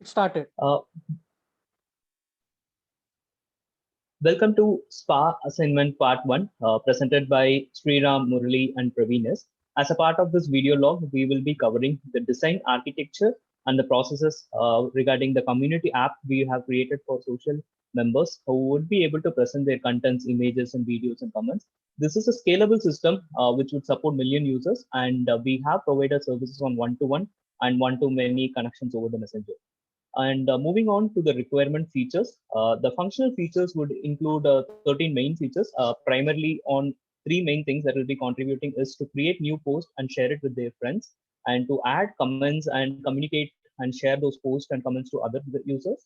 started. Welcome to SPA Assignment Part 1, presented by Sriram, Murali, and Praveenas. As a part of this video log, we will be covering the design architecture and the processes regarding the community app we have created for social members who would be able to present their contents, images, and videos and comments. This is a scalable system which would support million users, and we have provided services on one-to-one and one-to-many connections over the messenger. And moving on to the requirement features, the functional features would include 13 main features, primarily on three main things that will be contributing is to create new posts and share it with their friends, and to add comments and communicate and share those posts and comments to other users.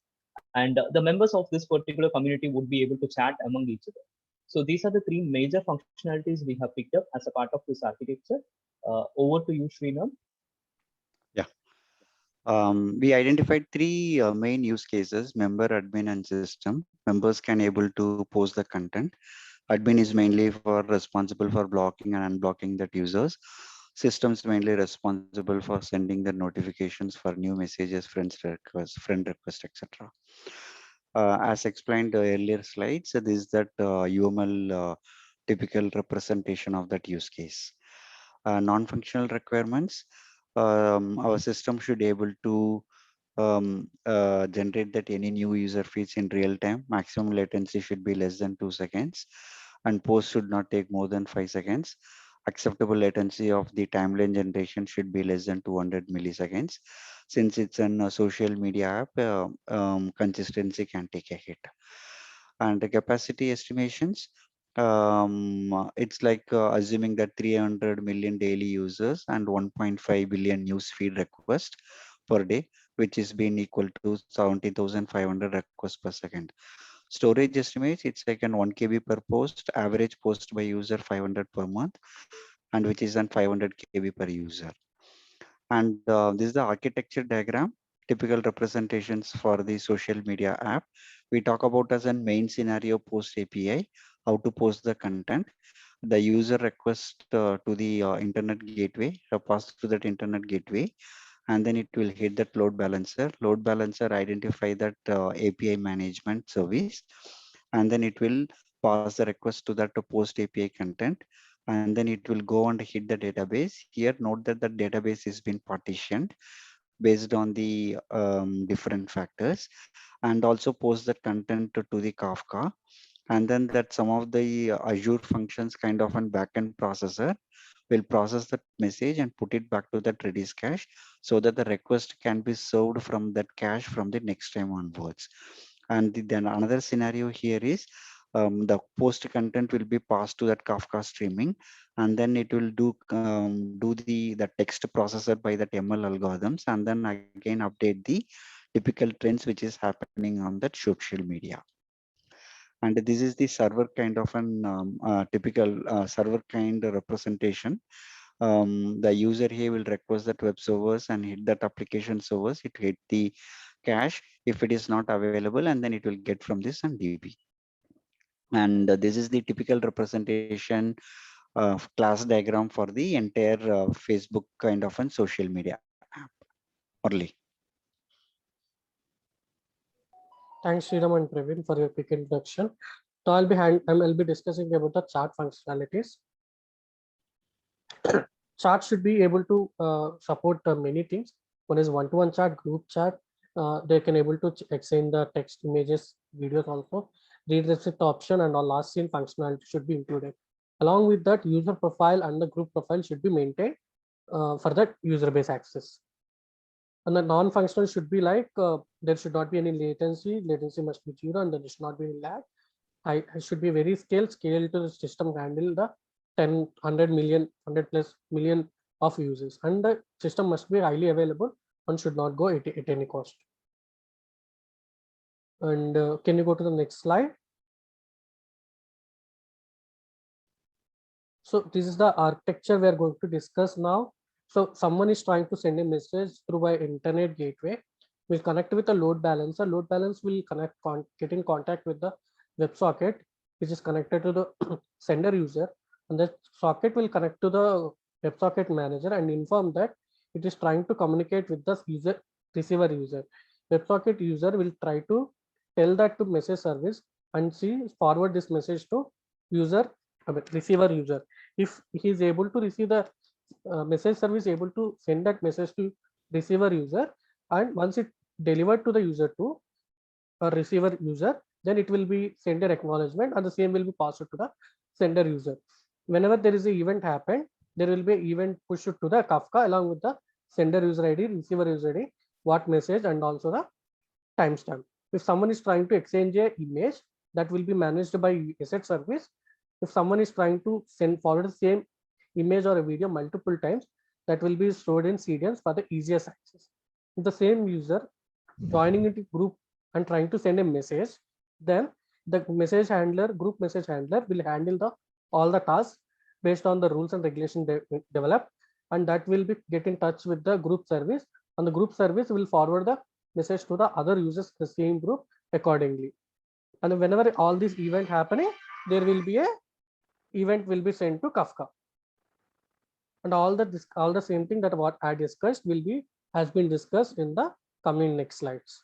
And the members of this particular community would be able to chat among each other. So these are the three major functionalities we have picked up as a part of this architecture. Over to you, Srinath. Yeah. We identified three main use cases: member, admin, and system. Members can able to post the content. Admin is mainly for responsible for blocking and unblocking that users. Systems mainly responsible for sending the notifications for new messages, friend request, etc. As explained earlier slides, this is that UML typical representation of that use case. Non-functional requirements. Our system should able to generate that any new user feeds in real time. Maximum latency should be less than 2 seconds, and post should not take more than 5 seconds. Acceptable latency of the timeline generation should be less than 200 milliseconds. Since it's a social media app, consistency can take a hit. And the capacity estimations, it's like assuming that 300 million daily users and 1.5 billion news feed requests per day, which is being equal to 70,500 requests per second. Storage estimates, it's like an 1 KB per post, average post by user 500 per month, and which is on 500 KB per user. And this is the architecture diagram, typical representations for the social media app. We talk about as a main scenario post API, how to post the content. The user request to the internet gateway, pass through that internet gateway, and then it will hit that load balancer. Load balancer identify that API management service, and then it will pass the request to that post API content, and then it will go and hit the database. Here, note that the database has been partitioned based on the different factors, and also post that content to the Kafka. And then that some of the Azure functions kind of an backend processor will process that message and put it back to that Redis cache, so that the request can be served from that cache from the next time onwards. And then another scenario here is the post content will be passed to that Kafka streaming, and then it will do the text processor by that ML algorithms, and then again update the typical trends which is happening on that social media. And this is the server kind of an typical server kind of representation. The user here will request that web servers and hit that application servers. It hit the cache if it is not available, and then it will get from this and DB. And this is the typical representation class diagram for the entire Facebook kind of an social media app. Early. Thanks, Sriram and Praveen, for your quick introduction. So I'll be discussing about the chat functionalities. Chat should be able to support many things. One is one-to-one chat, group chat. They can able to exchange the text, images, videos also. Read receipt option and all last seen functionality should be included. Along with that, user profile and the group profile should be maintained for that user base access. And the non-functional should be like there should not be any latency. Latency must be 0, and there should not be any lag. I should be very scale to the system handle the 10, 100 million, 100 plus million of users, and the system must be highly available. One should not go at any cost. And can you go to the next slide? So this is the architecture we are going to discuss now. So someone is trying to send a message through by internet gateway. We'll connect with a load balancer. Load balance will get in contact with the WebSocket, which is connected to the sender user, and the socket will connect to the WebSocket manager and inform that it is trying to communicate with the receiver user. WebSocket user will try to tell that to message service and see forward this message to user, receiver user. If he is able to receive the message service able to send that message to receiver user, and once it delivered to the user to a receiver user, then it will be sender acknowledgement and the same will be passed to the sender user. Whenever there is an event happened, there will be event pushed to the Kafka along with the sender user ID, receiver user ID, what message, and also the timestamp. If someone is trying to exchange a image, that will be managed by asset service. If someone is trying to send forward the same image or a video multiple times, that will be stored in CDNs for the easiest access. If the same user joining into group and trying to send a message, then the message handler, group message handler, will handle the all the tasks based on the rules and regulation developed, and that will be get in touch with the group service, and the group service will forward the message to the other users in the same group accordingly. And whenever all these event happening, there will be a event will be sent to Kafka. And all the same thing that what I discussed will be has been discussed in the coming next slides.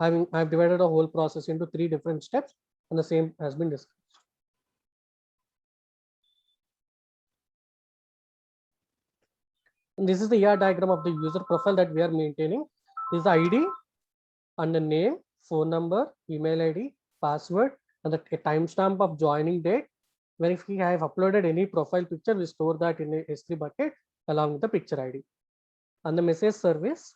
I've divided the whole process into 3 different steps, and the same has been discussed. And this is the ER diagram of the user profile that we are maintaining. This is the ID and the name, phone number, email ID, password, and the timestamp of joining date. When if we have uploaded any profile picture, we store that in a S3 bucket along with the picture ID. And the message service.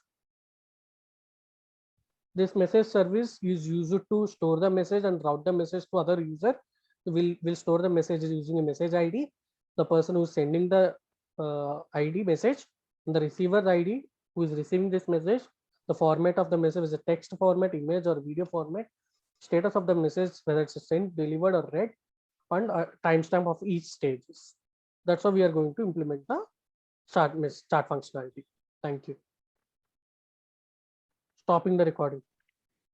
This message service is used to store the message and route the message to other user. Will store the messages using a message ID. The person who is sending the ID message, and the receiver ID who is receiving this message. The format of the message is a text format, image, or video format. Status of the message, whether it's sent, delivered, or read, and timestamp of each stages. That's how we are going to implement the chat functionality. Thank you. Stopping the recording.